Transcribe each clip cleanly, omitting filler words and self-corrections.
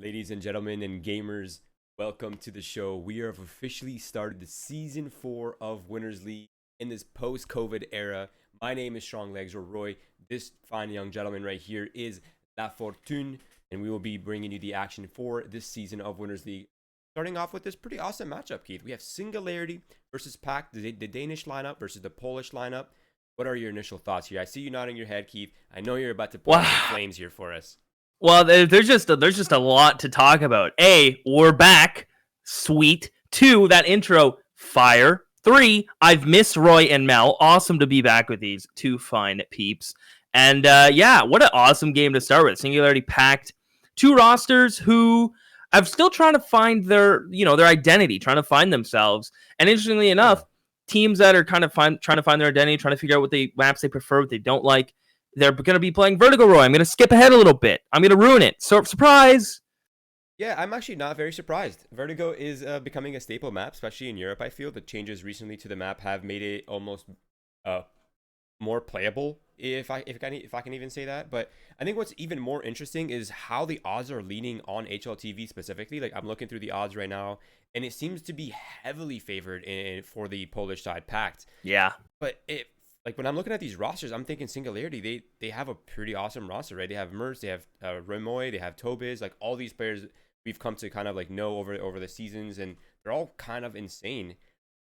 Ladies and gentlemen and gamers, welcome to the show. We have officially started the season 4 of Winners League in this post-COVID era. My name is Strong Legs, or Roy. This fine young gentleman right here is LaFortune, and we will be bringing you the action for this season of Winners League. Starting off with this pretty awesome matchup, Keith. We have Singularity versus PACT, the Danish lineup versus the Polish lineup. What are your initial thoughts here? I see you nodding your head, Keith. I know you're about to put some flames here for us. Well, there's just a lot to talk about. A, we're back. Sweet. 2, that intro. Fire. 3, I've missed Roy and Mel. Awesome to be back with these two fine peeps. And yeah, what an awesome game to start with. Singularity PACT. Two rosters who I'm still trying to find their identity, trying to find themselves. And interestingly enough, teams that are kind of trying to find their identity, trying to figure out what maps they prefer, what they don't like. They're going to be playing Vertigo Roy. I'm going to skip ahead a little bit. I'm going to ruin it. So, surprise! Yeah, I'm actually not very surprised. Vertigo is becoming a staple map, especially in Europe. I feel the changes recently to the map have made it almost more playable, if I can even say that. But I think what's even more interesting is how the odds are leaning on HLTV specifically. Like, I'm looking through the odds right now, and it seems to be heavily favored for the Polish side PACT. Yeah. But like, when I'm looking at these rosters, I'm thinking Singularity, they have a pretty awesome roster, right? They have Merz, they have Remoy, they have Tobiz, like all these players we've come to kind of like know over the seasons, and they're all kind of insane.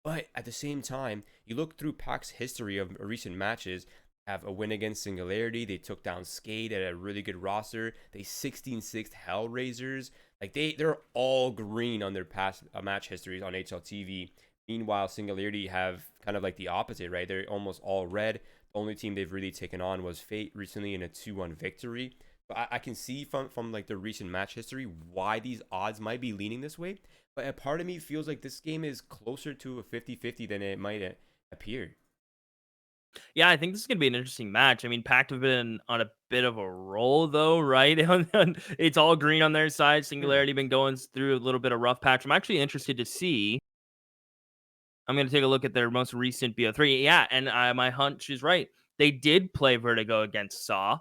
But at the same time, you look through PAC's history of recent matches, have a win against Singularity, they took down Skate at a really good roster, they 16-6 Hellraisers, like they're all green on their past match histories on HLTV. Meanwhile, Singularity have kind of like the opposite, right? They're almost all red. The only team they've really taken on was Fate recently in a 2-1 victory. But I can see from like the recent match history why these odds might be leaning this way. But a part of me feels like this game is closer to a 50-50 than it might appear. Yeah, I think this is going to be an interesting match. I mean, PACT have been on a bit of a roll, though, right? It's all green on their side. Singularity been going through a little bit of rough patch. I'm actually interested to see. I'm going to take a look at their most recent BO3. Yeah, and my hunch is right. They did play Vertigo against Saw,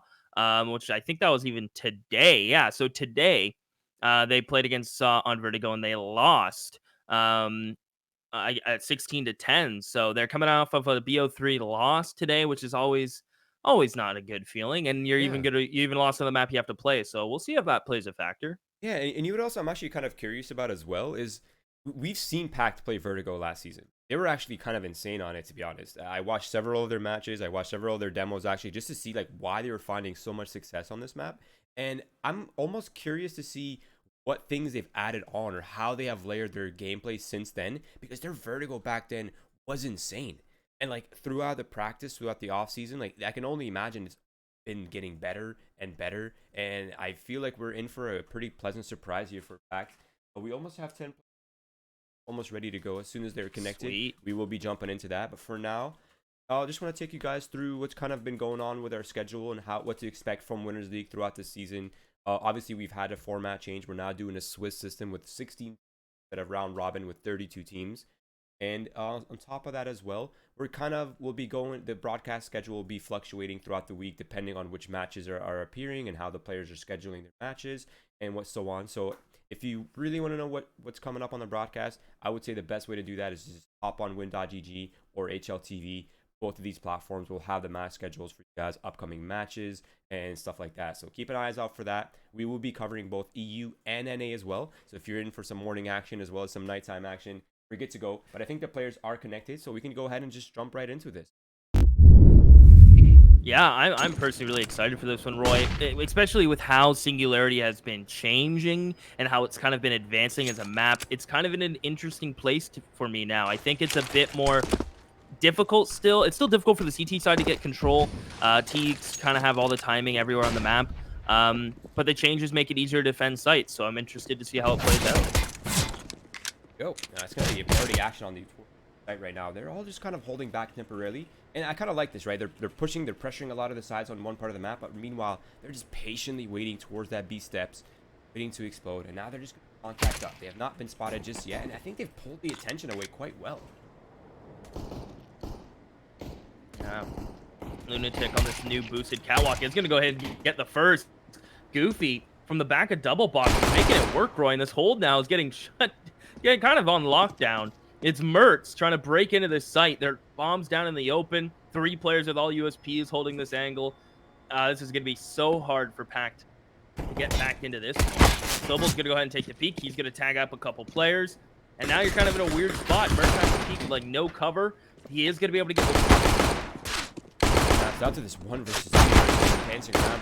which I think that was even today. Yeah, so today they played against Saw on Vertigo and they lost at 16-10. So they're coming off of a BO3 loss today, which is always not a good feeling. And you even lost on the map you have to play. So we'll see if that plays a factor. Yeah, and you would also, I'm actually kind of curious about as well, is we've seen PACT play Vertigo last season. They were actually kind of insane on it, to be honest. I watched several of their matches. I watched several of their demos, actually, just to see like why they were finding so much success on this map. And I'm almost curious to see what things they've added on or how they have layered their gameplay since then, because their Vertigo back then was insane. And like throughout the practice, throughout the off season, like I can only imagine it's been getting better and better. And I feel like we're in for a pretty pleasant surprise here for PACT. But we almost have 10 almost ready to go. As soon as they're connected, Sweet. We will be jumping into that. But for now, I just want to take you guys through what's kind of been going on with our schedule and what to expect from Winners League throughout the season. Obviously, we've had a format change. We're now doing a Swiss system with 16 instead of round robin with 32 teams. And on top of that as well, we'll be going, the broadcast schedule will be fluctuating throughout the week depending on which matches are appearing and how the players are scheduling their matches and what so on. So if you really want to know what's coming up on the broadcast, I would say the best way to do that is just hop on win.gg or HLTV. Both of these platforms will have the match schedules for you guys, upcoming matches and stuff like that. So keep an eye out for that. We will be covering both EU and NA as well. So if you're in for some morning action as well as some nighttime action, we're good to go. But I think the players are connected, so we can go ahead and just jump right into this. Yeah, I'm personally really excited for this one, Roy, especially with how Singularity has been changing and how it's kind of been advancing as a map. It's kind of in an interesting place for me now. I think it's a bit more difficult still. It's still difficult for the CT side to get control. Teaks kind of have all the timing everywhere on the map. But the changes make it easier to defend sites, so I'm interested to see how it plays out. Go. It's going to be a party action on the site right now. They're all just kind of holding back temporarily. And I kind of like this, right? They're pushing, they're pressuring a lot of the sides on one part of the map, but meanwhile, they're just patiently waiting towards that B steps, waiting to explode. And now they're just going to contact up. They have not been spotted just yet, and I think they've pulled the attention away quite well. Yeah. Lunatic on this new boosted catwalk is going to go ahead and get the first. Goofy from the back of double box, making it work, Roy. And this hold now is getting getting kind of on lockdown. It's Mertz trying to break into this site. There are bombs down in the open. 3 players with all USPs holding this angle. This is going to be so hard for PACT to get back into this. Sobel's going to go ahead and take the peek. He's going to tag up a couple players. And now you're kind of in a weird spot. Mertz has to peek with, like, no cover. He is going to be able to get Down to this 1 versus 2.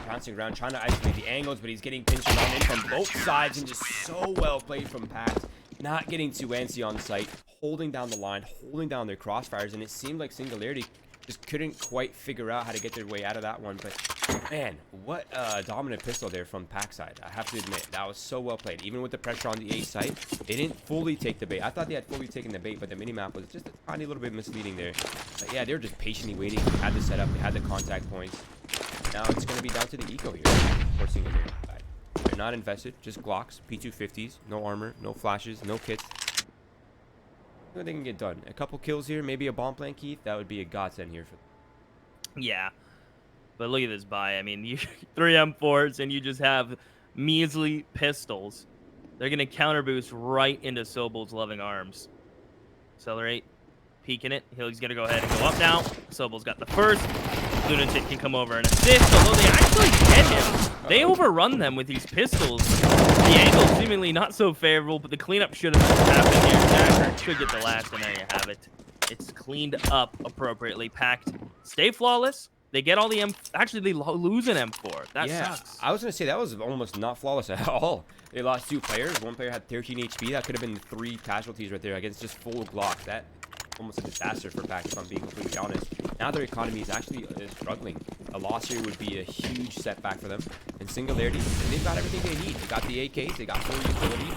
Pouncing around, trying to isolate the angles, but he's getting pinched around in from both sides, and just so well played from PACT. Not getting too antsy on site, holding down the line, holding down their crossfires, and it seemed like Singularity just couldn't quite figure out how to get their way out of that one. But man, what a dominant pistol there from PACT side. I have to admit, that was so well played. Even with the pressure on the A site, they didn't fully take the bait. I thought they had fully taken the bait, but the minimap was just a tiny little bit misleading there. But yeah, they were just patiently waiting. They had the setup, they had the contact points. Now it's going to be down to the eco here for Singularity side. They're not invested, just Glocks, P250s, no armor, no flashes, no kits. They can get done. A couple kills here, maybe a bomb plant, Keith. That would be a godsend here for them. Yeah. But look at this buy. I mean, you 3 M4s and you just have measly pistols. They're going to counter boost right into Sobel's loving arms. Accelerate. Peeking it. He's going to go ahead and go up now. Sobel's got the first. Lunatic can come over and assist, although they actually get him. They overrun them with these pistols. The angle seemingly not so favorable, but the cleanup should have happened here. Jacker should get the last, and there you have it. It's cleaned up appropriately. PACT stay flawless. They get all the M. Actually, they lose an M4. That sucks. I was going to say that was almost not flawless at all. They lost 2 players. One player had 13 HP. That could have been 3 casualties right there against just full Glocks. That almost a disaster for PACT, if I'm being completely honest. Now their economy is actually struggling. A loss here would be a huge setback for them. And Singularity, they've got everything they need. They got the AKs, they got full utility.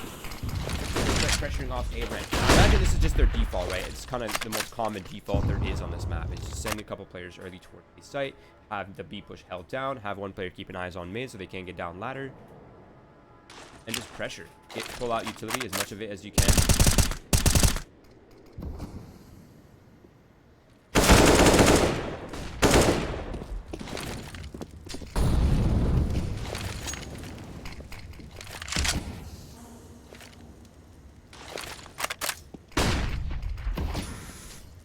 They're pressuring off A-Rank. Imagine this is just their default, right? It's kind of the most common default there is on this map. It's just sending a couple players early towards the site, have the B push held down, have one player keeping eyes on mid so they can't get down ladder, and just pressure. Pull out utility, as much of it as you can.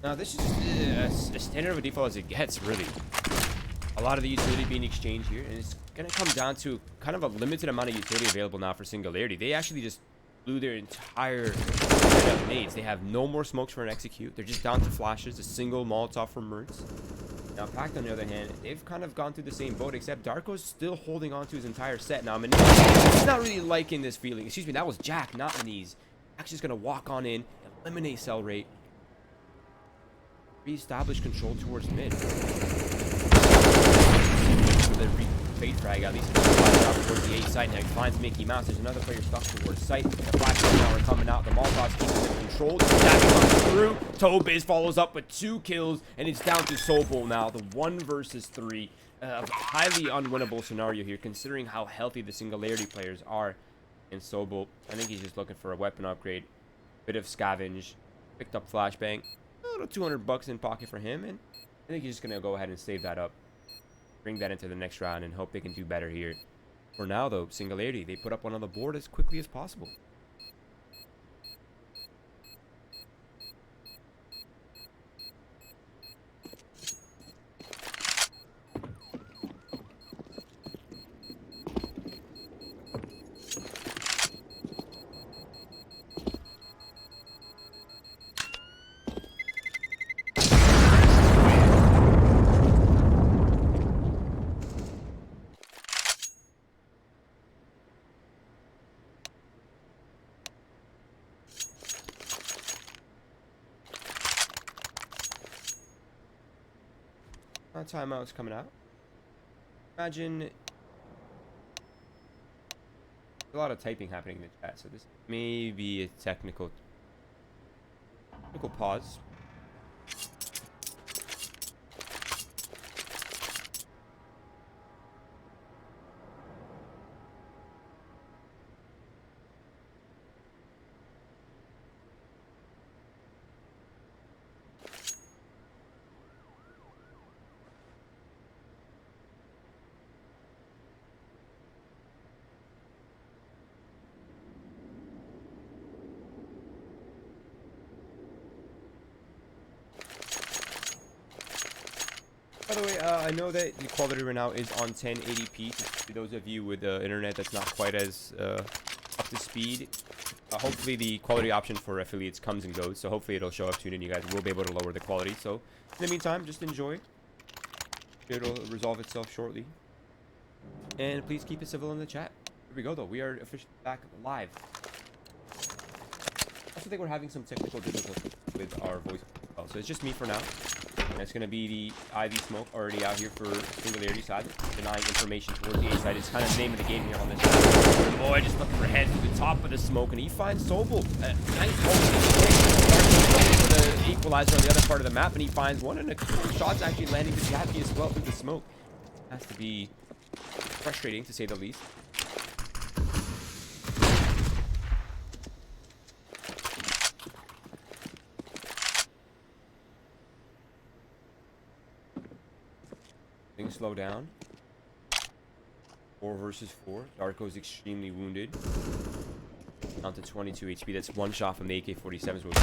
Now this is just as standard of a default as it gets, really. A lot of the utility being exchanged here, and it's going to come down to kind of a limited amount of utility available now for Singularity. They actually just blew their entire set of nades. They have no more smokes for an execute. They're just down to flashes, a single Molotov from Mertz. Now PACT, on the other hand, they've kind of gone through the same boat, except Darko's still holding on to his entire set. Now, he's not really liking this feeling. Excuse me, that was Jack, not Maniz. Actually just going to walk on in, eliminate cell rate, reestablish control towards mid. The fade frag, at least it's out towards the A site. Now he finds Mickey Mouse. There's another player stuck towards site. The flashes now are coming out. The Molotovs keeping them controlled. That comes through. Tobiz follows up with 2 kills, and it's down to Sobel now. The 1 versus 3. A highly unwinnable scenario here, considering how healthy the Singularity players are. And Sobel, I think he's just looking for a weapon upgrade. Bit of scavenge. Picked up flashbang. A little 200 bucks in pocket for him, and I think he's just gonna go ahead and save that up, bring that into the next round, and hope they can do better here. For now, though, Singularity, they put up one on the board as quickly as possible. Timeout's coming out. Imagine a lot of typing happening in the chat, so this may be a technical pause. I know that the quality right now is on 1080p. For those of you with internet that's not quite as up to speed, hopefully the quality option for affiliates comes and goes. So hopefully it'll show up soon and you guys will be able to lower the quality. So in the meantime, just enjoy. It'll resolve itself shortly. And please keep it civil in the chat. Here we go, though. We are officially back live. I also think we're having some technical difficulties with our voice. So it's just me for now. And it's going to be the Ivy Smoke already out here for Singularity side. Denying information towards the A side. It's kind of the name of the game here on this side. Boy, just looking for head to the top of the smoke. And he finds Sobel. Nice for the equalizer on the other part of the map. And he finds one. And a couple of shots actually landing to Jackie as well through the smoke. Has to be frustrating, to say the least. Things slow down. 4 versus 4. Darko's extremely wounded. Down to 22 HP. That's one shot from the AK-47s. Will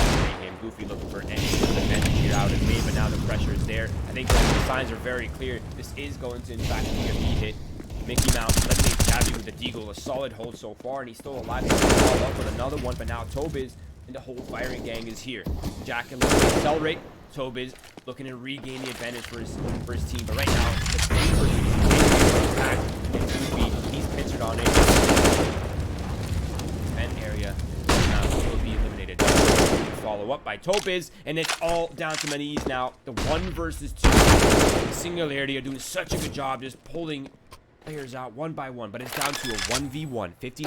him. Goofy looking for any advantage here out of me, but now the pressure is there. I think the signs are very clear. This is going to, in fact, be a B hit. Mickey Mouse eliminates Jabby with the deagle. A solid hold so far, and he's still alive. He's going to follow up with another one, but now Tobiz and the whole firing gang is here. Jack and looking to accelerate. Tobiz looking to regain the advantage for his team, but right now, the PACT and Goofy, he's pincered on it. Vent area now will be eliminated. Follow up by Tobiz, and it's all down to Maniz now. The 1 versus 2. Singularity are doing such a good job just pulling players out one by one, but it's down to a 1v1. 15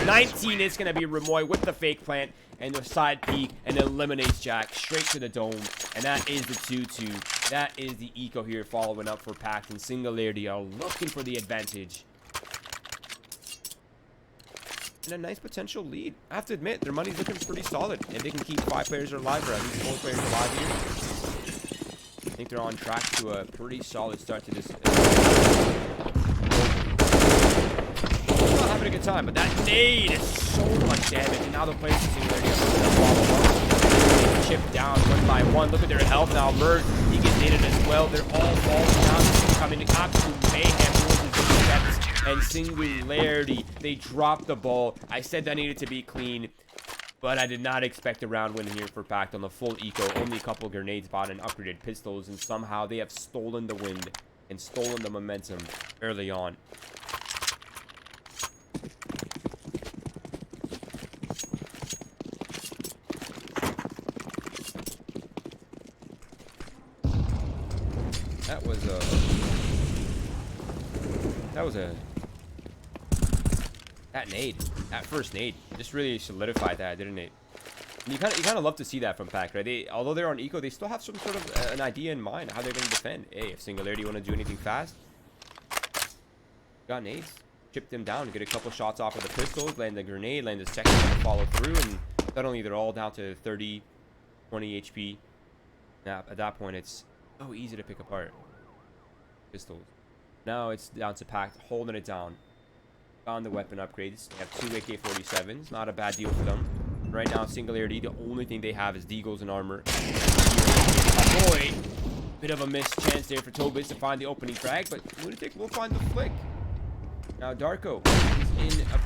19. It's going to be Remoy with the fake plant and the side peek, and eliminates Jack straight to the dome. And that is the 2-2. That is the eco here following up for PACT, and Singularity are looking for the advantage. And a nice potential lead. I have to admit, their money's looking pretty solid. If they can keep 5 players alive, or at least 4 players alive here, I think they're on track to a pretty solid start to this. Not having a good time, but that nade is so much damage. And now the players are Singularity are follow up. Chip down 1 by 1. Look at their health now. Merge, he gets naded as well. They're all falling down. Coming to absolute mayhem towards the defense. And Singularity, they dropped the ball. I said that needed to be clean, but I did not expect a round win here for PACT on the full eco. Only a couple grenades bought and upgraded pistols, and somehow they have stolen the wind and stolen the momentum early on. That nade, that first nade, just really solidified that, didn't it? And you kind of love to see that from PACT, right? Although they're on eco, they still have some sort of an idea in mind how they're going to defend. Hey, if Singularity want to do anything fast, got nades, chip them down, get a couple shots off of the pistols, land the grenade, land the second one to follow through, and suddenly they're all down to 30, 20 HP. Now, at that point, it's so easy to pick apart pistols. Now it's down to PACT holding it down. On the weapon upgrades, they have 2 AK-47s. Not a bad deal for them. Right now, Singularity, the only thing they have is deagles and armor. Oh boy, bit of a missed chance there for Tobiz to find the opening frag, but Lunatic will find the flick. Now Darko is in a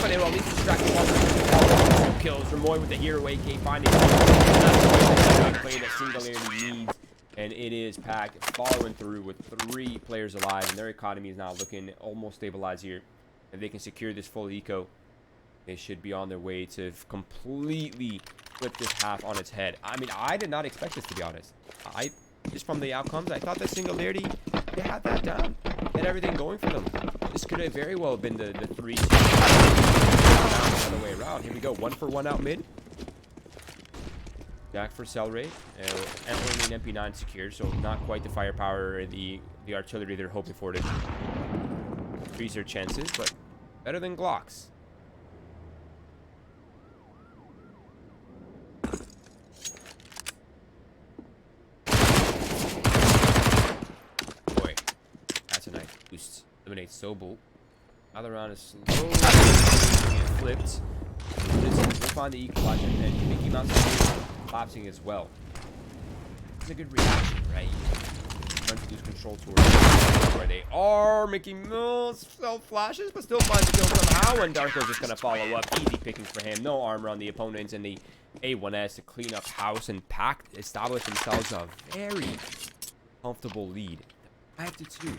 but they will at least distract the kills. Remoy with the hero AK finding that's the play that Singularity needs. And it is PACT following through with 3 players alive, and their economy is now looking almost stabilized here. If they can secure this full eco, they should be on their way to completely flip this half on its head. I mean, I did not expect this, to be honest. Just from the outcomes, I thought that Singularity, they had that down. They had everything going for them. This could have very well been the 3-2. The other way around. Here we go. 1 for 1 out mid. Jack for cell rate, and only an MP9 secured, so not quite the firepower and the artillery they're hoping for to increase their chances, but better than Glocks. Boy, that's a nice boost. Eliminates Sobel. Other round is slowly flipped. We'll find the equalizer, and Mickey Mouse collapsing as well. It's a good reaction, right? Trying to lose control towards where they are. Mickey Mills self flashes, but still finds the kill somehow. And Darko's just gonna follow up. Easy pickings for him. No armor on the opponents, and the A1S to clean up house and PACT establish themselves a very comfortable lead. 5-2.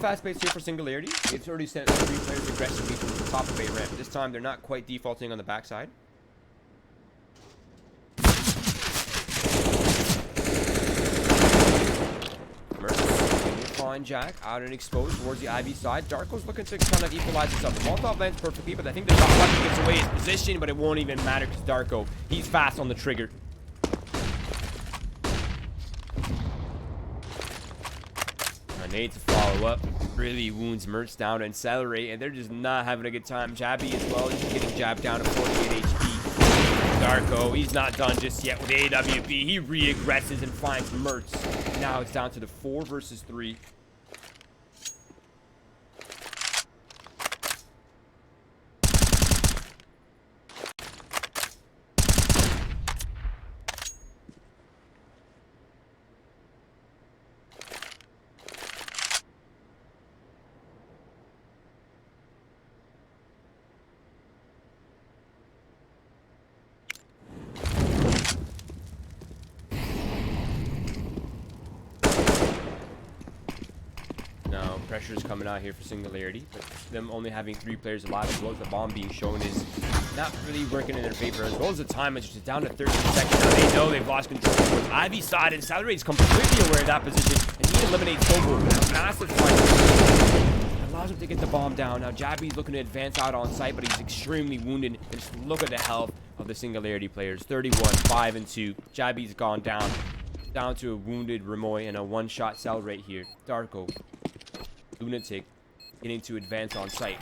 Fast pace here for Singularity. It's already sent 3 players aggressively from the top of A ramp. This time they're not quite defaulting on the backside. Mercy, fine Jack out and exposed towards the Ivy side. Darko's looking to kind of equalize himself. The Molotov lands perfectly, but I think the shot weapon gets away his position, but it won't even matter because Darko, he's fast on the trigger. Nade to follow up really wounds Mertz down and Accelerate, and they're just not having a good time. Jabby as well, he's getting jabbed down to 48 HP. Darko, he's not done just yet with AWP. He re-aggresses and finds Mertz. Now it's down to the 4 versus 3. Pressure is coming out here for Singularity, but them only having 3 players alive as well as the bomb being shown is not really working in their favor, as well as the time is just down to 13 seconds. Now they know they've lost control towards Ivy's side, and Accelerate is completely aware of that position, and he eliminates Togo with a massive fight. Allows him to get the bomb down. Now Jabby's looking to advance out on site, but he's extremely wounded, and just look at the health of the Singularity players. 31, 5 and 2. Jabby's gone down to a wounded Remoy and a one-shot cell right here. Darko, Lunatic, getting to advance on site.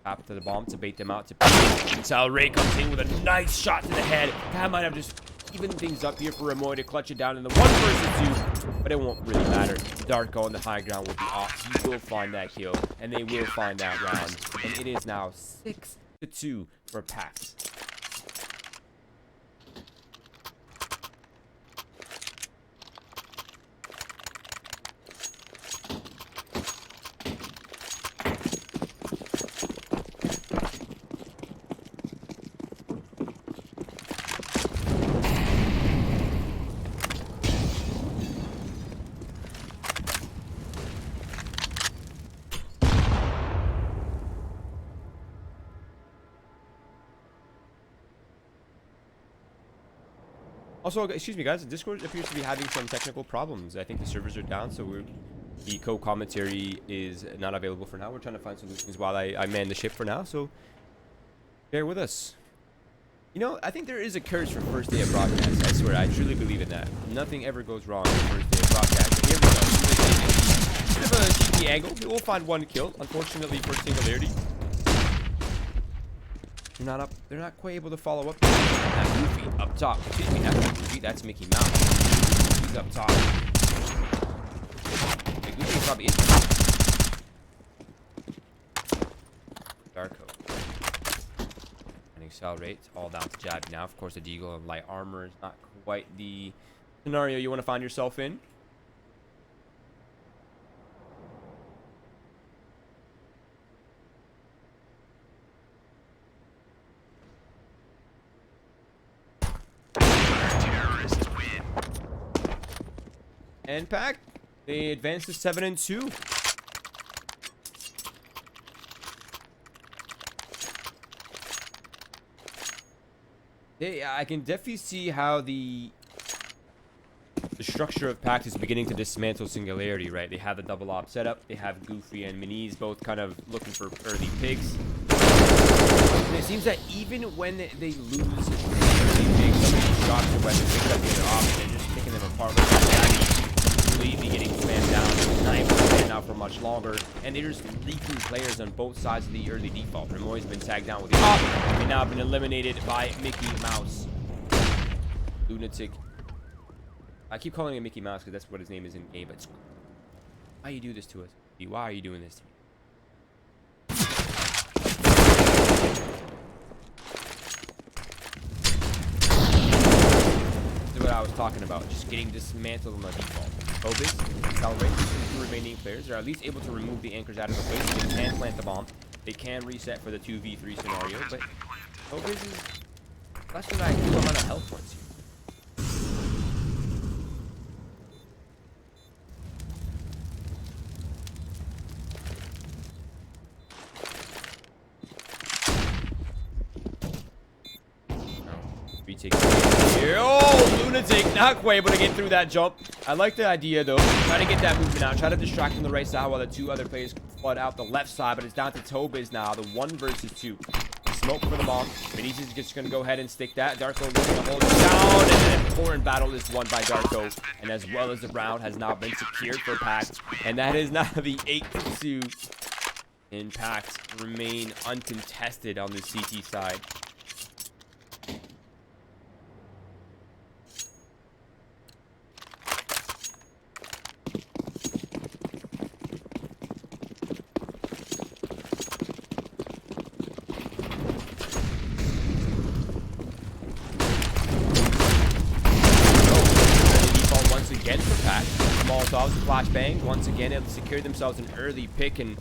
Tap to the bomb to bait them out. Accelerate comes in with a nice shot to the head. That might have just evened things up here for Remoy to clutch it down in the 1 versus 2, but it won't really matter. Darko on the high ground will be off. He will find that kill, and they will find that round. And it is now 6-2 for PACT. Also, excuse me guys, the Discord appears to be having some technical problems. I think the servers are down, so the co-commentary is not available for now. We're trying to find solutions while I man the ship for now, so bear with us. You know, I think there is a curse for first day of broadcast. I swear, I truly believe in that. Nothing ever goes wrong on first day of broadcast. But here we go. Bit of a cheeky angle. We'll find 1 kill, unfortunately for Singularity. They're not quite able to follow up. That's Goofy up top. Excuse me, that's not Goofy, that's Mickey Mouse. He's up top. Okay, Goofy's probably in. Darko. And Accelerate. All down to Jab now. Of course, the Deagle and light armor is not quite the scenario you want to find yourself in. And PACT, they advance to 7-2. I can definitely see how the structure of PACT is beginning to dismantle Singularity, right? They have the double op setup. They have Goofy and Miniz both kind of looking for early picks. And it seems that even when they lose early picks, somebody drops their weapon, picks up the other option, and just picking them apart with that completely getting spammed down. Not able to stand out for much longer. And they're just leaking players on both sides of the early default. Remoy's been tagged down with the op and now been eliminated by Mickey Mouse. Lunatic. I keep calling him Mickey Mouse because that's what his name is in game, but why you do this to us? Why are you doing this to me? This is what I was talking about, just getting dismantled on the default. Obis, accelerate the remaining players. They're at least able to remove the anchors out of the place. They can plant the bomb. They can reset for the 2v3 scenario, but Obis is less than ideal amount of health points here. Retake here. Oh, Lunatic not quite able to get through that jump. I like the idea though. Try to get that movement out. Try to distract from the right side while the two other players flood out the left side. But it's down to Tobiz now. The 1 versus 2. Smoke for the bomb. Benitez is just going to go ahead and stick that. Darko looking to hold it down. And an important battle is won by Darko. And as well as the round has now been secured for PACT. And that is now the 8-2. And PACT remain uncontested on the CT side. Again for PACT. Molotovs, flashbang. Once again, able to secure themselves an early pick, and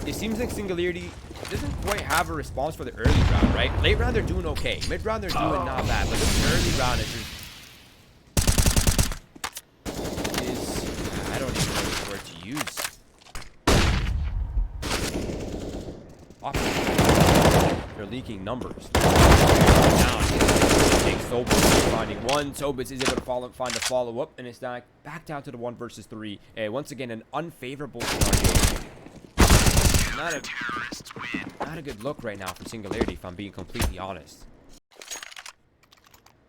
it seems like Singularity doesn't quite have a response for the early round, right? Late round, they're doing okay. Mid round, they're doing not bad, but this early round is I don't even know which word to use. They're leaking numbers. Down. Tobis finding one. Tobis is able to find a follow-up, and it's back down to the 1 versus 3. Once again, an unfavorable scenario. Not a good look right now for Singularity, if I'm being completely honest.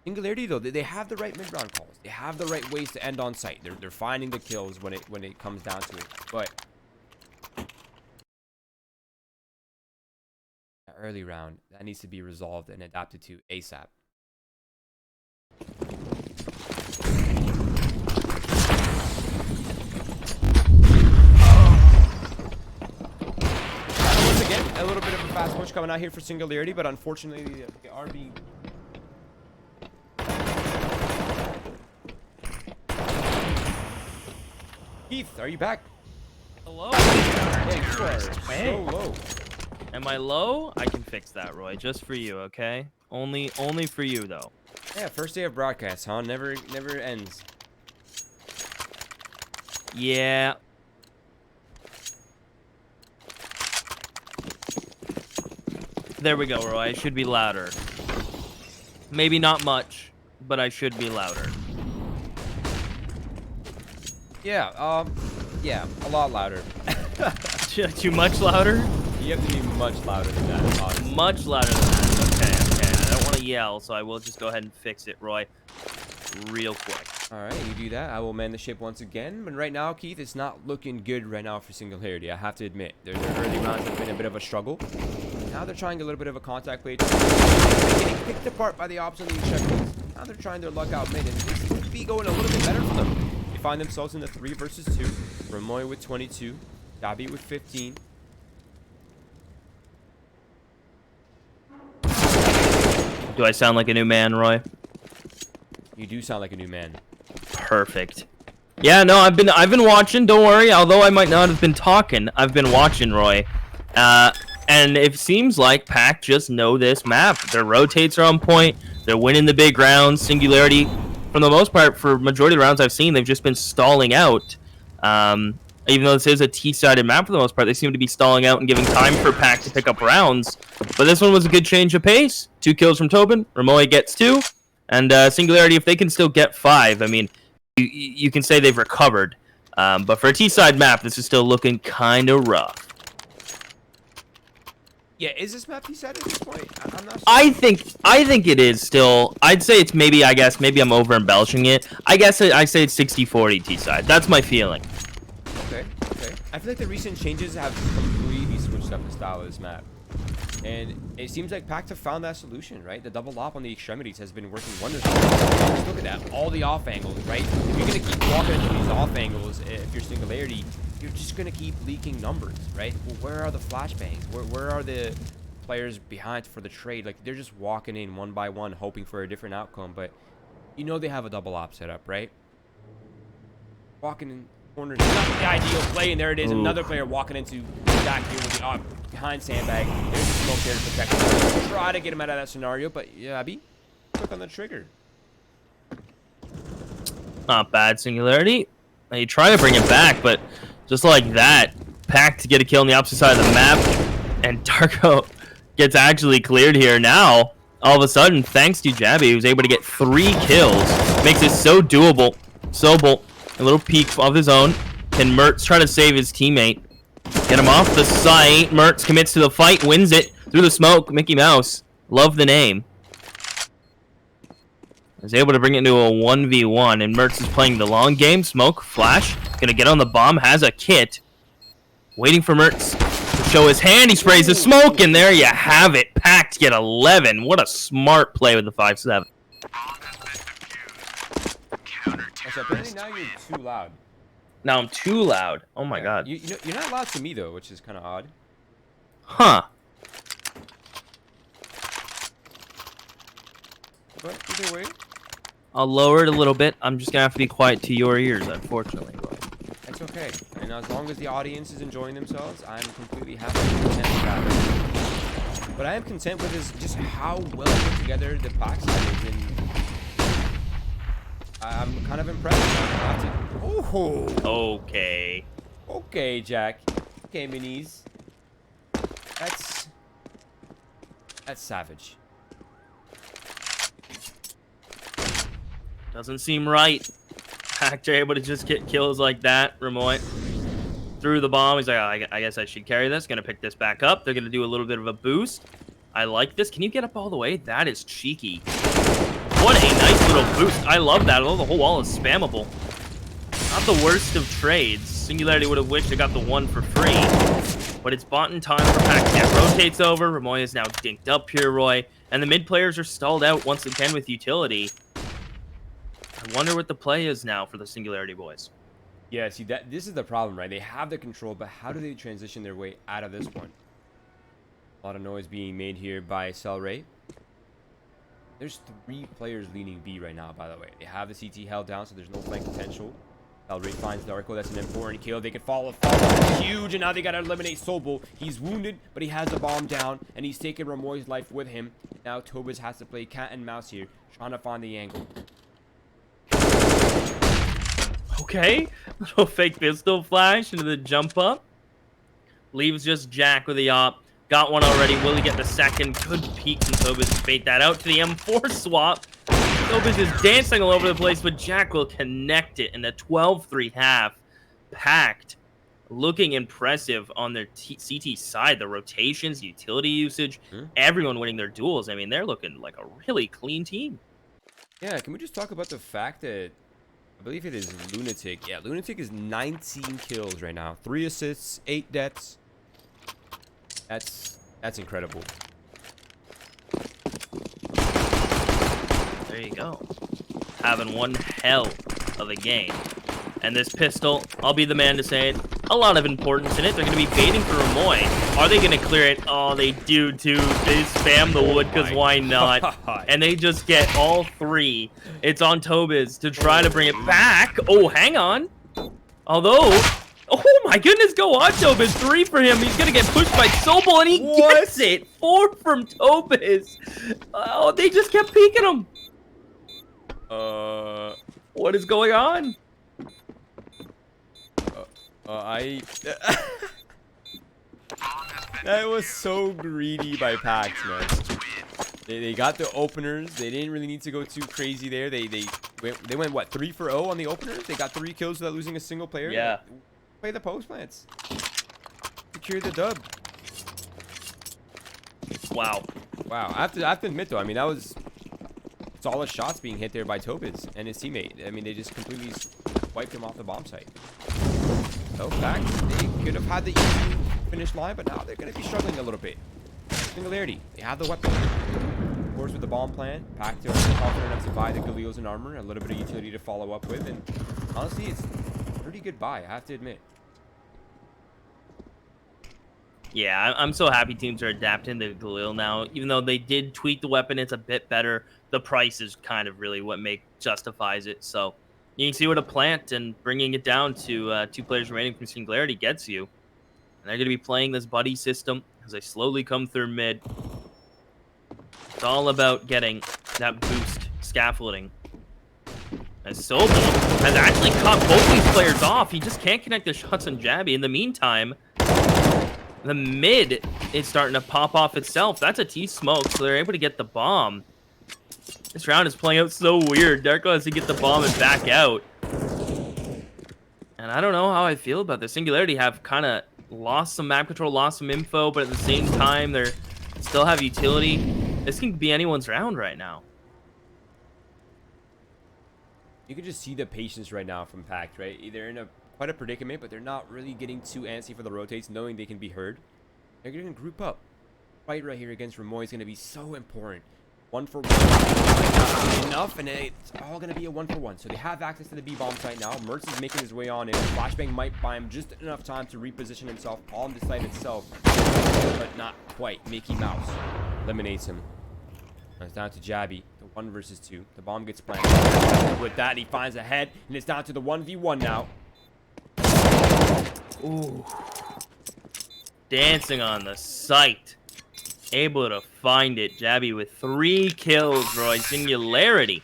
Singularity, though, they have the right mid-round calls. They have the right ways to end on site. They're finding the kills when it comes down to it. But that early round, that needs to be resolved and adapted to ASAP. Once again, a little bit of a fast push coming out here for Singularity, but unfortunately they are being Keith, are you back? Hello. Hey, you are so low. Am I low? I can fix that, Roy. Just for you, okay? Only for you, though. Yeah, first day of broadcast, huh? Never ends. Yeah. There we go, Roy. I should be louder. Maybe not much, but I should be louder. Yeah, yeah, a lot louder. Too much louder? You have to be much louder than that, honestly. Much louder than that. Okay. I don't want to yell, so I will just go ahead and fix it, Roy. Real quick. All right, you do that. I will man the ship once again. But right now, Keith, it's not looking good right now for Singularity. I have to admit. Their early rounds have been a bit of a struggle. Now they're trying a little bit of a contact play. They're getting picked apart by the ops on these checkpoints. Now they're trying their luck out mid, and it seems to be going a little bit better for them. They find themselves in the 3 versus 2. Remoy with 22. Dabi with 15. Do I sound like a new man, Roy? You do sound like a new man. Perfect. Yeah, no, I've been watching. Don't worry. Although I might not have been talking, I've been watching, Roy. And it seems like PACT just know this map. Their rotates are on point. They're winning the big rounds. Singularity, for the most part, for majority of the rounds I've seen, they've just been stalling out. Even though this is a T-sided map for the most part, they seem to be stalling out and giving time for PACT to pick up rounds. But this one was a good change of pace. 2 kills from Tobin. Remoy gets 2. And Singularity, if they can still get 5, I mean, you can say they've recovered. But for a T-side map, this is still looking kind of rough. Yeah, is this map Seaside at this point? I'm not sure. I think it is still. I'd say it's maybe, I guess, maybe I'm over embellishing it. I guess I say it's 60-40 Seaside. That's my feeling. Okay, okay. I feel like the recent changes have completely switched up the style of this map. And it seems like PACT have found that solution, right? The double op on the extremities has been working wonders. Just look at that. All the off angles, right? If you're going to keep walking into these off angles, if you're Singularity, you're just going to keep leaking numbers, right? Well, where are the flashbangs? Where are the players behind for the trade? Like, they're just walking in one by one, hoping for a different outcome. But you know they have a double op set up, right? Walking in corners, not the ideal play, and there it is. Ooh. Another player walking into back here with the op behind sandbag. There's the smoke there to protect him. Try to get him out of that scenario, but Yabi took on the trigger. Not bad, Singularity. They try to bring it back, but just like that, PACT to get a kill on the opposite side of the map, and Darko gets actually cleared here. Now, all of a sudden, thanks to Jabby, who's able to get 3 kills, makes it so doable. Sobel, a little peek of his own. Can Mertz try to save his teammate? Get him off the site. Mertz commits to the fight, wins it through the smoke. Mickey Mouse, love the name. Is able to bring it into a 1v1, and Mertz is playing the long game. Smoke, flash, gonna get on the bomb, has a kit. Waiting for Mertz to show his hand. He sprays the smoke, and there you have it. PACT get 11. What a smart play with the 5-7. Apparently now you're too loud. Now I'm too loud. Oh my god. You know, you're not loud to me though, which is kind of odd. Huh. But either way, I'll lower it a little bit. I'm just gonna have to be quiet to your ears, unfortunately. it's okay. And as long as the audience is enjoying themselves, I'm completely happy and content with that. But I am content with just how well put together the PACT side is, and I'm kind of impressed. Oh. Okay. Okay, Jack. Okay, minis. That's savage. Doesn't seem right. PACT are able to just get kills like that. Ramoy threw the bomb. He's like, oh, I guess I should carry this. Gonna pick this back up. They're gonna do a little bit of a boost. I like this. Can you get up all the way? That is cheeky. What a nice little boost. I love that. Although the whole wall is spammable. Not the worst of trades. Singularity would have wished they got the 1 for free. But it's bought in time for PACT. Yeah, rotates over. Ramoy is now dinked up here, Roy. And the mid players are stalled out once again with utility. I wonder what the play is now for the Singularity boys. Yeah, see, this is the problem, right? They have the control, but how do they transition their way out of this one? A lot of noise being made here by Cellray. There's 3 players leaning B right now, by the way. They have the CT held down, so there's no flank potential. Cellray finds Darko. That's an important kill. They can follow. That's huge, and now they got to eliminate Sobel. He's wounded, but he has the bomb down, and he's taking Ramoy's life with him. Now Tobis has to play cat and mouse here, trying to find the angle. Okay, little fake pistol flash into the jump up. Leaves just Jack with the op. Got one already. Will he get the second? Good peek from Tobis to bait that out to the M4 swap. Tobis is dancing all over the place, but Jack will connect it in the 12-3 half. PACT looking impressive on their CT side. The rotations, utility usage, everyone winning their duels. I mean, they're looking like a really clean team. Yeah, can we just talk about the fact that I believe it is Lunatic. Yeah, Lunatic is 19 kills right now. 3 assists, 8 deaths. That's incredible. There you go. Having one hell of a game. And this pistol, I'll be the man to say it, a lot of importance in it. They're going to be baiting for Ramoy. Are they going to clear it? Oh, they do too. They spam the wood because why not? And they just get all 3. It's on Tobis to try to bring it back. Oh, hang on. Although, oh my goodness, go on, Tobis. 3 for him. He's going to get pushed by Sobel, and he gets it. 4 from Tobis. Oh, they just kept peeking him. What is going on? That was so greedy by PACT, man. They got the openers. They didn't really need to go too crazy there. They went what, 3 for 0 on the openers? They got 3 kills without losing a single player. Yeah. Play the post plants. Secure the dub. Wow. Wow. I have to admit, though, I mean, that was solid shots being hit there by Topaz and his teammate. I mean, they just completely wiped him off the bomb site. So, PACT, they could have had the easy finish line, but now they're going to be struggling a little bit. Singularity, they have the weapon. Of course, with the bomb plan, PACT are confident enough to buy the Galils and armor, a little bit of utility to follow up with, and honestly, it's a pretty good buy, I have to admit. Yeah, I'm so happy teams are adapting to Galil now. Even though they did tweak the weapon, it's a bit better. The price is kind of really what justifies it. So you can see what a plant and bringing it down to 2 players remaining from Singularity gets you. And they're going to be playing this buddy system as they slowly come through mid. It's all about getting that boost scaffolding. As Sobel has actually caught both these players off. He just can't connect the shots on Jabby. In the meantime, the mid is starting to pop off itself. That's a T-smoke, so they're able to get the bomb. This round is playing out so weird. Darko has to get the bomb and back out. And I don't know how I feel about this. Singularity have kind of lost some map control, lost some info, but at the same time, they still have utility. This can be anyone's round right now. You can just see the patience right now from PACT, right? They're in quite a predicament, but they're not really getting too antsy for the rotates, knowing they can be heard. They're going to group up. Fight right here against Ramoy is going to be so important. 1 for 1 enough, and it's all going to be a 1 for 1. So they have access to the B bomb site now. Mertz is making his way on in. Flashbang might buy him just enough time to reposition himself on the site itself, but not quite. Mickey Mouse eliminates him. Now it's down to Jabby, the 1 versus 2. The bomb gets planted. With that, he finds a head, and it's down to the 1v1 now. Ooh. Dancing on the site. Able to find it. Jabby with 3 kills, Roy. Singularity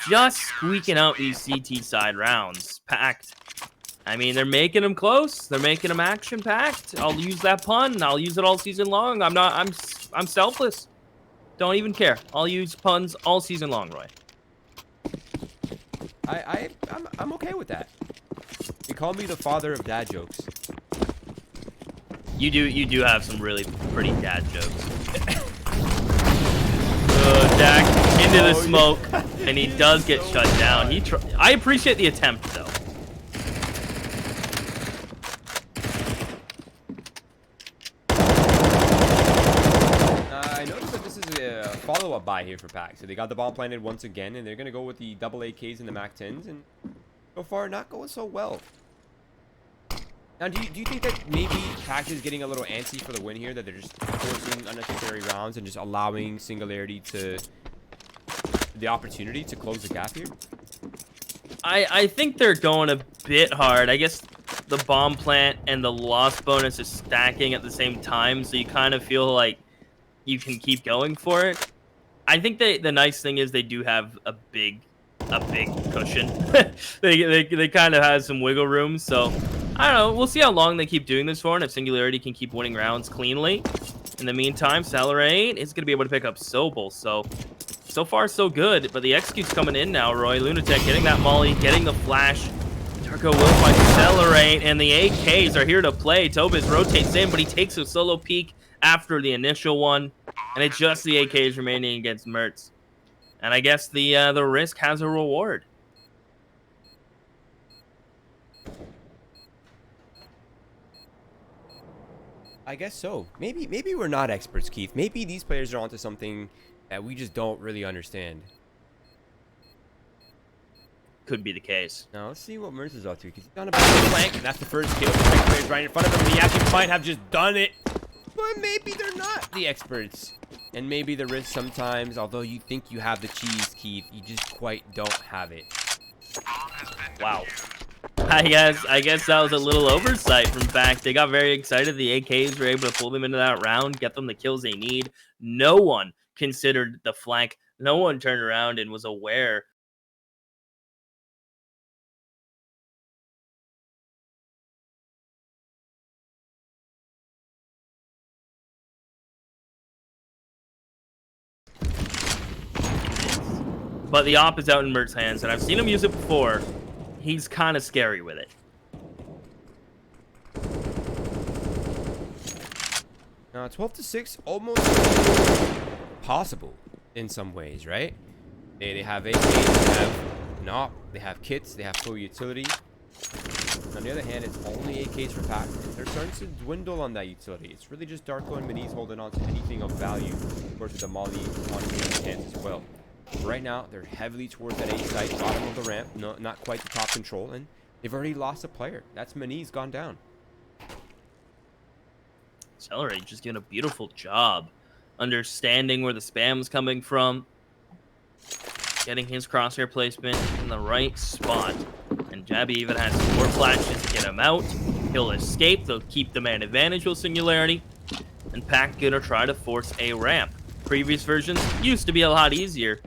just squeaking out these CT side rounds. PACT. I mean, they're making them close. They're making them action-packed. I'll use that pun. I'll use it all season long. I'm selfless. Don't even care. I'll use puns all season long, Roy. I'm okay with that. You call me the father of dad jokes. You do have some really pretty dad jokes. Dak into the smoke, and he does get shut down. I appreciate the attempt, though. I noticed that this is a follow-up buy here for PACT. So they got the bomb planted once again, and they're going to go with the double AKs and the MAC 10s, and so far not going so well. Now, do you think that maybe PACT is getting a little antsy for the win here, that they're just forcing unnecessary rounds and just allowing Singularity the opportunity to close the gap here? I think they're going a bit hard. I guess the bomb plant and the loss bonus is stacking at the same time, so you kind of feel like you can keep going for it. I think the nice thing is they do have a big cushion. they kind of have some wiggle room, so I don't know. We'll see how long they keep doing this for, and if Singularity can keep winning rounds cleanly. In the meantime, Salarate is going to be able to pick up Sobel, so far so good, but the execute's coming in now, Roy. Lunatic getting that molly, getting the flash. Darko will find Accelerate, and the AKs are here to play. Tobis rotates in, but he takes a solo peek after the initial one, and it's just the AKs remaining against Mertz. And I guess the risk has a reward. I guess so. Maybe we're not experts, Keith. Maybe these players are onto something that we just don't really understand. Could be the case. Now let's see what Mertz is up to, because he's on a flank, and that's the first kill. The second player's right in front of him, and he actually might have just done it. But maybe they're not the experts. And maybe the risk sometimes, although you think you have the cheese, Keith, you just quite don't have it. Wow. I guess that was a little oversight from PACT. They got very excited. The AKs were able to pull them into that round, get them the kills they need. No one considered the flank. No one turned around and was aware. But the op is out in Mert's hands, and I've seen him use it before. He's kind of scary with it. 12 to 6, almost possible in some ways, right? They have AKs, they have not, they have kits, they have full utility. On the other hand, it's only AKs for PACT. They're starting to dwindle on that utility. It's really just Darko and Minis holding on to anything of value. Of course, with the Molly on the hands as well. Right now, they're heavily towards that A site, bottom of the ramp. No, not quite the top control, and they've already lost a player. That's Minis gone down. Accelerate just doing a beautiful job understanding where the spam's coming from, getting his crosshair placement in the right spot. And Jabby even has some more flashes to get him out. He'll escape. They'll keep the man advantage with Singularity. And PACT gonna try to force a ramp. Previous versions used to be a lot easier.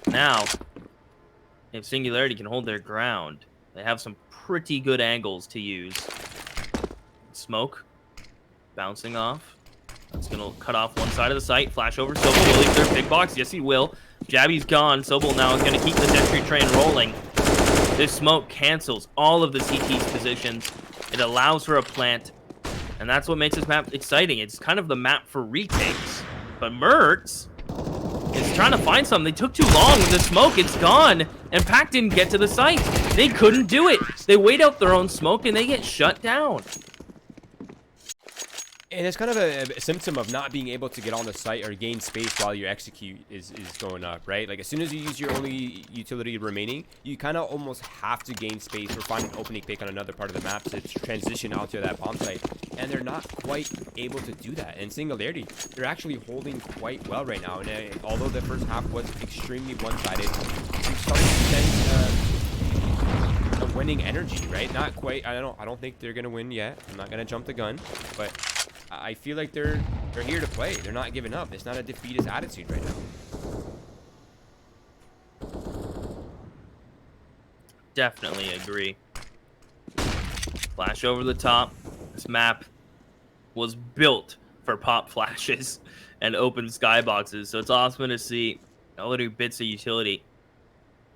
Now, if Singularity can hold their ground, they have some pretty good angles to use. Smoke bouncing off. That's gonna cut off one side of the site. Flash over. Sobel will leave their big box. Yes, he will. Jabby's gone. Sobel now is gonna keep the entry train rolling. This smoke cancels all of the CT's positions. It allows for a plant, and that's what makes this map exciting. It's kind of the map for retakes. But Mertz is trying to find something. They took too long with the smoke. It's gone, and PACT didn't get to the site. They couldn't do it. They wait out their own smoke, and they get shut down. And it's kind of a symptom of not being able to get on the site or gain space while your execute is going up, right? Like, as soon as you use your only utility remaining, you kind of almost have to gain space or find an opening pick on another part of the map to transition out to that bomb site. And they're not quite able to do that. And Singularity, they're actually holding quite well right now. And although the first half was extremely one-sided, you're starting to sense a winning energy, right? Not quite. I don't think they're gonna win yet. I'm not gonna jump the gun, but I feel like they're here to play. They're not giving up. It's not a defeatist attitude right now. Definitely agree. Flash over the top. This map was built for pop flashes and open skyboxes, so it's awesome to see all the new bits of utility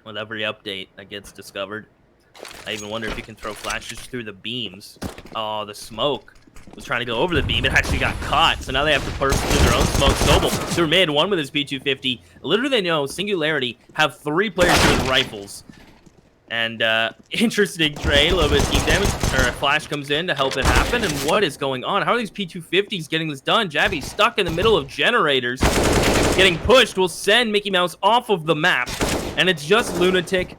with every update that gets discovered. I even wonder if you can throw flashes through the beams. Oh, the smoke was trying to go over the beam. It actually got caught, so now they have to burst through their own smoke. Sobel through mid, one with his P250. Literally, they know Singularity have 3 players with rifles. And interesting trade, a little bit of team damage, or a flash comes in to help it happen. And what is going on? How are these P250s getting this done? Jabby's stuck in the middle of generators. Getting pushed will send Mickey Mouse off of the map. And it's just Lunatic.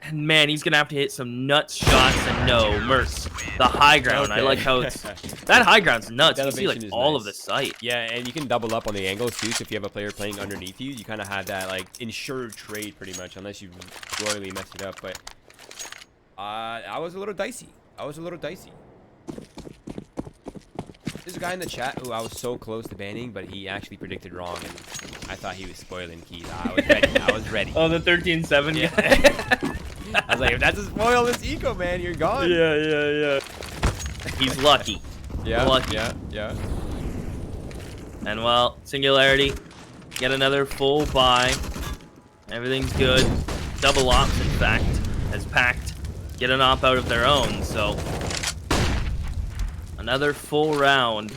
And man, he's gonna have to hit some nuts shots. And no, Mertz, the high ground. Okay. I like how it's that high ground's nuts. That You see like elevation is all nice. of the site. Yeah, and you can double up on the angles too. So if you have a player playing underneath you, you kind of have that like insured trade pretty much, unless you royally mess it up. But I was a little dicey. There's a guy in the chat who I was so close to banning, but he actually predicted wrong, and I thought he was spoiling keys. I was ready. Oh, the 13-7 Yeah. guy. I was like, if that's a spoil this eco, man, you're gone. Yeah. He's lucky. Yeah. Lucky. Yeah. And well, Singularity, get another full buy. Everything's good. Double ops, in fact, as PACT get an op out of their own. So another full round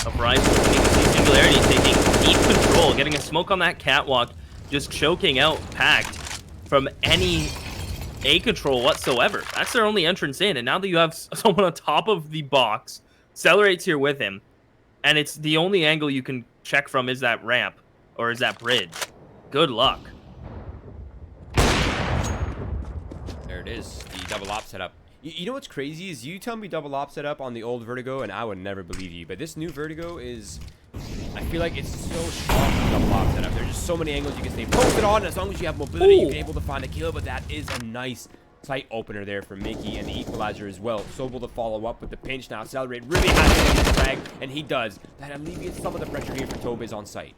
of rifles. And you can see Singularity taking deep control, getting a smoke on that catwalk, just choking out PACT from any A control whatsoever. That's their only entrance in. And now that you have someone on top of the box, Accelerate's here with him, and it's the only angle you can check from is that ramp or is that bridge. Good luck. There it is, the double op setup. You know what's crazy is you tell me double op setup on the old Vertigo, and I would never believe you. But this new Vertigo is, I feel like it's so strong for double op setup. There's just so many angles you can stay posted on. As long as you have mobility, you're able to find a kill. But that is a nice sight opener there for Mickey, and the equalizer as well. Sobel to follow up with the pinch now. Accelerate really has to get this frag, and he does. That alleviates some of the pressure here for Tobiz on site.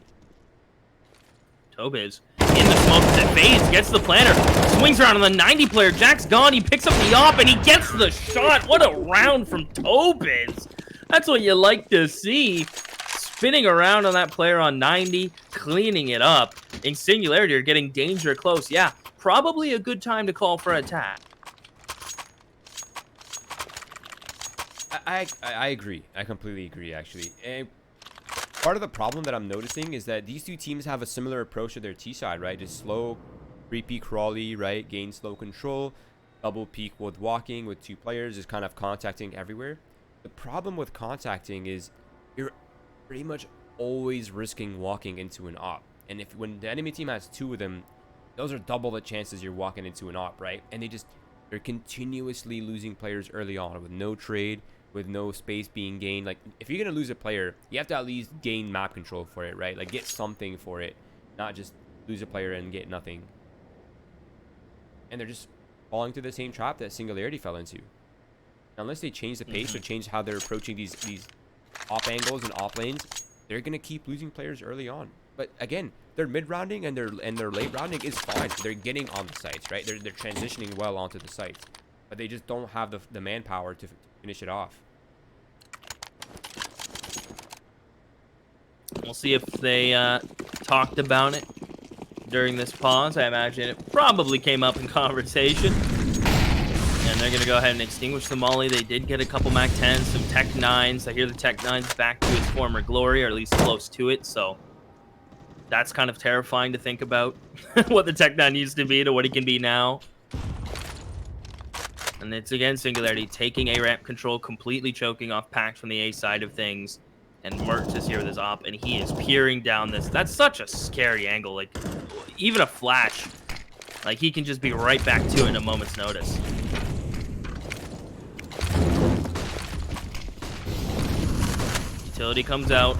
Tobiz in the smoke as it fades, gets the planter, swings around on the 90 player. Jack's gone. He picks up the op and he gets the shot. What a round from Tobiz. That's what you like to see. Spinning around on that player on 90, cleaning it up. In Singularity, are getting danger close. Yeah, probably a good time to call for attack. I agree. I completely agree, actually. And part of the problem that I'm noticing is that these two teams have a similar approach to their T side, right? Just slow, creepy crawly, right? Gain slow control, double peak with walking with 2 players, just kind of contacting everywhere. The problem with contacting is you're pretty much always risking walking into an op. And if when the enemy team has 2 of them, those are double the chances you're walking into an op, right? And they're continuously losing players early on with no trade, with no space being gained. Like, if you're gonna lose a player, you have to at least gain map control for it, right? Like, get something for it, not just lose a player and get nothing. And they're just falling to the same trap that Singularity fell into. Unless they change the pace or change how they're approaching these op angles and op lanes, they're gonna keep losing players early on. But again, their mid rounding and their late rounding is fine. They're getting on the sites, right? They're transitioning well onto the sites, but they just don't have the manpower to finish it off. We'll see if they talked about it during this pause. I imagine it probably came up in conversation. And they're going to go ahead and extinguish the molly. They did get a couple Mac 10s, some Tech 9s. I hear the Tech 9's back to its former glory, or at least close to it. So that's kind of terrifying to think about, what the Tech 9 used to be to what it can be now. And it's, again, Singularity taking A ramp control, completely choking off PACT from the A side of things. And Mertz is here with his op, and he is peering down this. That's such a scary angle. Like, even a flash, like, he can just be right back to it in a moment's notice. Utility comes out.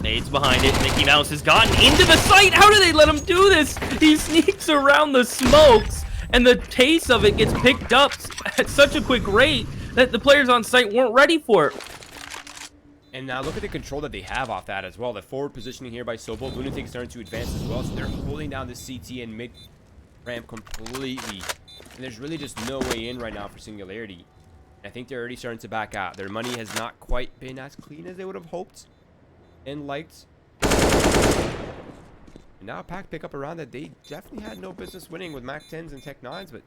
Nades behind it. Mickey Mouse has gotten into the site. How do they let him do this? He sneaks around the smokes, and the pace of it gets picked up at such a quick rate that the players on site weren't ready for it. And now look at the control that they have off that as well. The forward positioning here by Sobel. Lunatic's starting to advance as well, so they're holding down the CT and mid ramp completely. And there's really just no way in right now for Singularity. I think they're already starting to back out. Their money has not quite been as clean as they would have hoped and liked. And now PACT pick up a round that they definitely had no business winning with Mac 10s and Tech 9s, but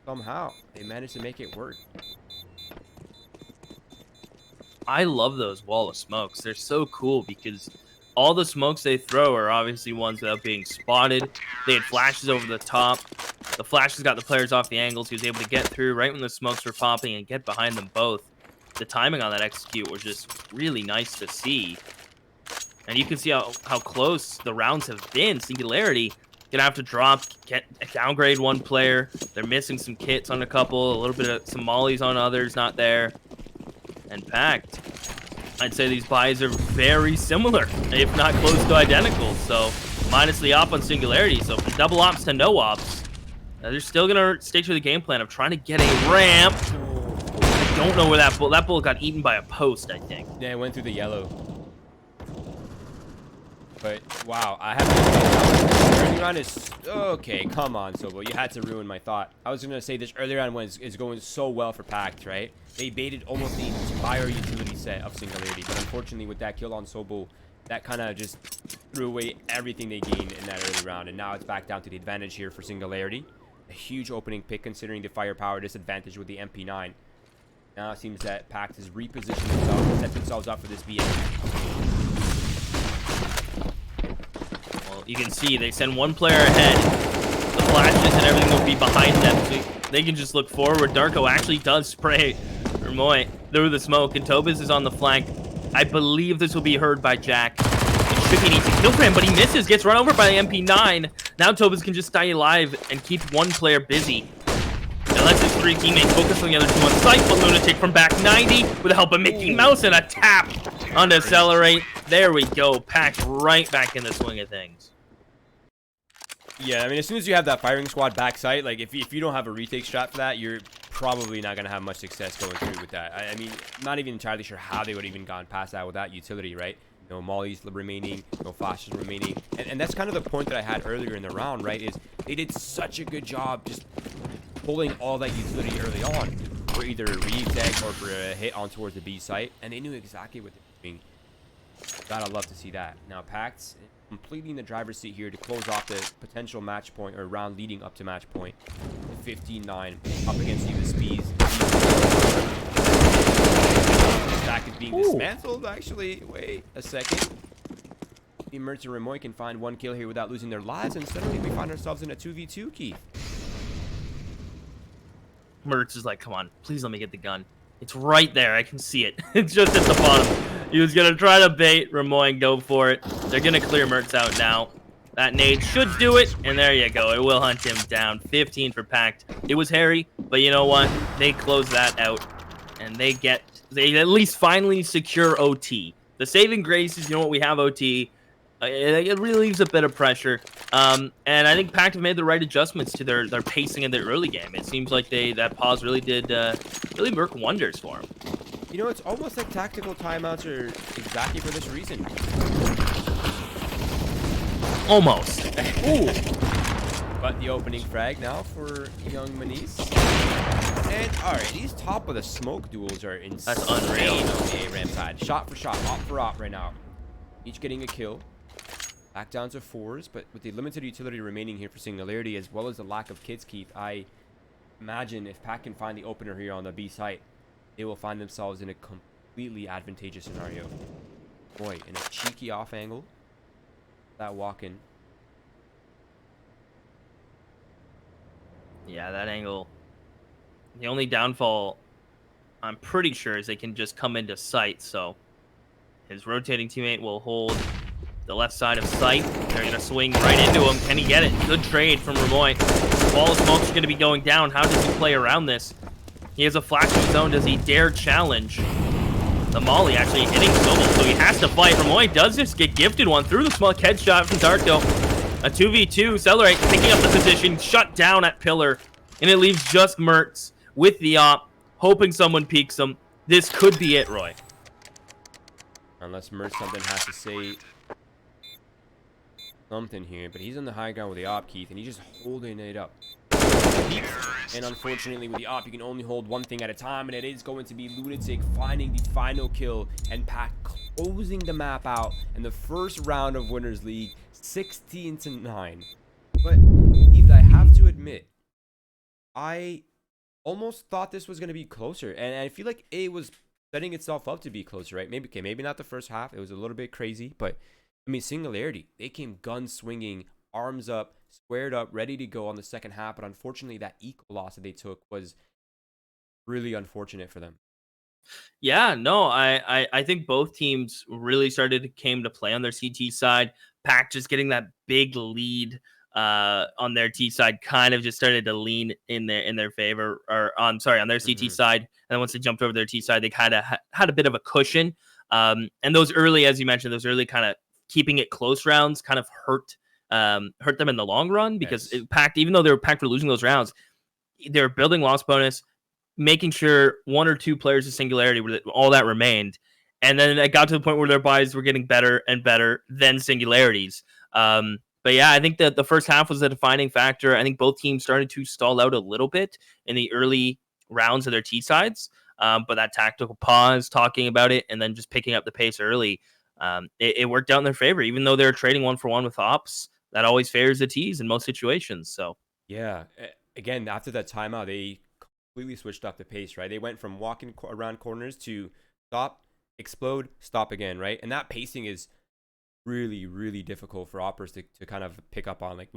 somehow they managed to make it work. I love those wall of smokes. They're so cool because all the smokes they throw are obviously ones without being spotted. They had flashes over the top. The flashes got the players off the angles. He was able to get through right when the smokes were popping and get behind them both. The timing on that execute was just really nice to see. And you can see how close the rounds have been. Singularity gonna have to downgrade one player. They're missing some kits on a couple, a little bit of some mollies on others, not there. And PACT, I'd say these buys are very similar, if not close to identical. So minus the op on Singularity. So from double ops to no ops, they're still gonna stick to the game plan of trying to get a ramp. I don't know where that bullet got eaten by a post, I think. Yeah, it went through the yellow. But wow, I have to early round is okay. Come on, Sobel, you had to ruin my thought. I was gonna say this early round is going so well for PACT, right? They baited almost the entire utility set of Singularity, but unfortunately with that kill on Sobel, that kind of just threw away everything they gained in that early round, and now it's back down to the advantage here for Singularity. A huge opening pick considering the firepower disadvantage with the MP9. Now it seems that PACT has repositioned themselves, set themselves up for this BM. You can see they send one player ahead. The flashes and everything will be behind them. So they can just look forward. Darko actually does spray Hermoy through the smoke, and Tobis is on the flank. I believe this will be heard by Jack. It should be an easy kill for him, but he misses. Gets run over by the MP9. Now Tobis can just stay alive and keep one player busy. And lets his 3 teammates focus on the other 2 on site, but Lunatic from back 90 with the help of Mickey Mouse and a tap on Accelerate. There we go. PACT right back in the swing of things. Yeah, I mean, as soon as you have that firing squad backside, like if you don't have a retake strat for that, you're probably not going to have much success going through with that. I mean, not even entirely sure how they would have even gone past that without utility, right? No mollies remaining, no flashes remaining. And that's kind of the point that I had earlier in the round, right? Is they did such a good job just pulling all that utility early on for either a retake or for a hit on towards the B site. And they knew exactly what they were doing. Gotta love to see that. Now, PACT completely in the driver's seat here to close off the potential match point or round leading up to match point. 15-9 up against you, the Speeds. Stack is being dismantled, actually. Wait a second. The Mertz and Remoy can find 1 kill here without losing their lives, and suddenly we find ourselves in a 2v2, Keith. Mertz is like, come on, please let me get the gun. It's right there. I can see it. It's just at the bottom. He was going to try to bait Remoy and go for it. They're going to clear Mertz out now. That nade should do it, and there you go. It will hunt him down. 15 for PACT. It was hairy, but you know what? They close that out, and they at least finally secure OT. The saving grace is, you know what, we have OT. It relieves a bit of pressure, and I think PACT have made the right adjustments to their pacing in the early game. It seems like that pause really did really work wonders for them. You know, it's almost like tactical timeouts are exactly for this reason. Almost. Ooh. But the opening frag now for young Manis. And alright, these top of the smoke duels are insane. That's unreal. On the A-ramp side. Shot for shot, op for op right now. Each getting a kill. Back down to 4s, but with the limited utility remaining here for Singularity, as well as the lack of kids, Keith, I imagine if PACT can find the opener here on the B site, they will find themselves in a completely advantageous scenario. Boy, in a cheeky off angle. That walk in. Yeah, that angle. The only downfall, I'm pretty sure, is they can just come into sight. So his rotating teammate will hold the left side of sight. They're going to swing right into him. Can he get it? Good trade from Remoy. Wall of smoke's going to be going down. How does he play around this? He has a flash in his zone. Does he dare challenge? The molly actually hitting Sobel, so he has to fight. Remoy does just get gifted one through the smoke headshot from Darko. A 2v2, Accelerate picking up the position, shut down at pillar, and it leaves just Mertz with the op, hoping someone peeks him. This could be it, Roy. Unless Mertz something has to say something here, but he's on the high ground with the op, Keith, and he's just holding it up. And unfortunately with the op, you can only hold one thing at a time, and it is going to be Lunatic finding the final kill and PACT closing the map out in the first round of Winners League, 16-9. But Keith, I have to admit, I almost thought this was going to be closer, and I feel like it was setting itself up to be closer, right? Maybe not the first half. It was a little bit crazy, but I mean, Singularity, they came gun swinging, arms up, squared up, ready to go on the second half. But unfortunately, that eco loss that they took was really unfortunate for them. Yeah, no, I think both teams really came to play on their CT side. PACT just getting that big lead on their T side kind of just started to lean in their favor, or on their CT side. And then once they jumped over their T side, they kind of had a bit of a cushion. And those early, as you mentioned, those early kind of keeping it close rounds kind of hurt them in the long run, because PACT, even though they were PACT for losing those rounds, they were building loss bonus, making sure 1 or 2 players of Singularity were all that remained. And then it got to the point where their buys were getting better and better than Singularity's. But yeah, I think that the first half was a defining factor. I think both teams started to stall out a little bit in the early rounds of their T sides. But that tactical pause, talking about it, and then just picking up the pace early, it worked out in their favor. Even though they're trading 1-for-1 with ops, that always favors the T's in most situations. So yeah, again, after that timeout, they completely switched up the pace, right? They went from walking around corners to stop, explode, stop again, right? And that pacing is really, really difficult for operators to kind of pick up on. Like,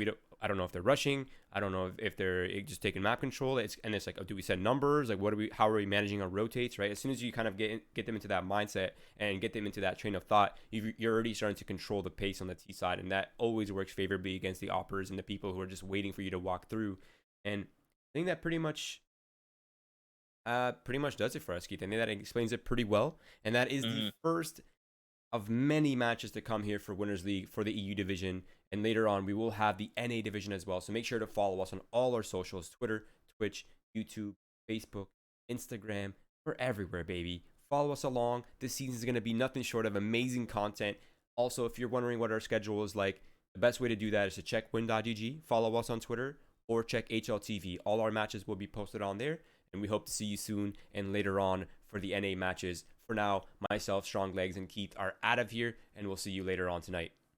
I don't know if they're rushing. I don't know if they're just taking map control. It's like, oh, do we set numbers? Like, how are we managing our rotates, right? As soon as you kind of get them into that mindset and get them into that train of thought, you're already starting to control the pace on the T side, and that always works favorably against the operators and the people who are just waiting for you to walk through. And I think that pretty much does it for us, Keith. I think that explains it pretty well, and that is the first of many matches to come here for Winners League for the EU division, and later on we will have the NA division as well. So make sure to follow us on all our socials: Twitter, Twitch, YouTube, Facebook, Instagram. We're everywhere, baby. Follow us along. This season is going to be nothing short of amazing content. Also, if you're wondering what our schedule is like, the best way to do that is to check win.gg, follow us on Twitter, or check HLTV. All our matches will be posted on there, and we hope to see you soon and later on for the NA matches. For now, myself, Strong Legs, and Keith are out of here, and we'll see you later on tonight.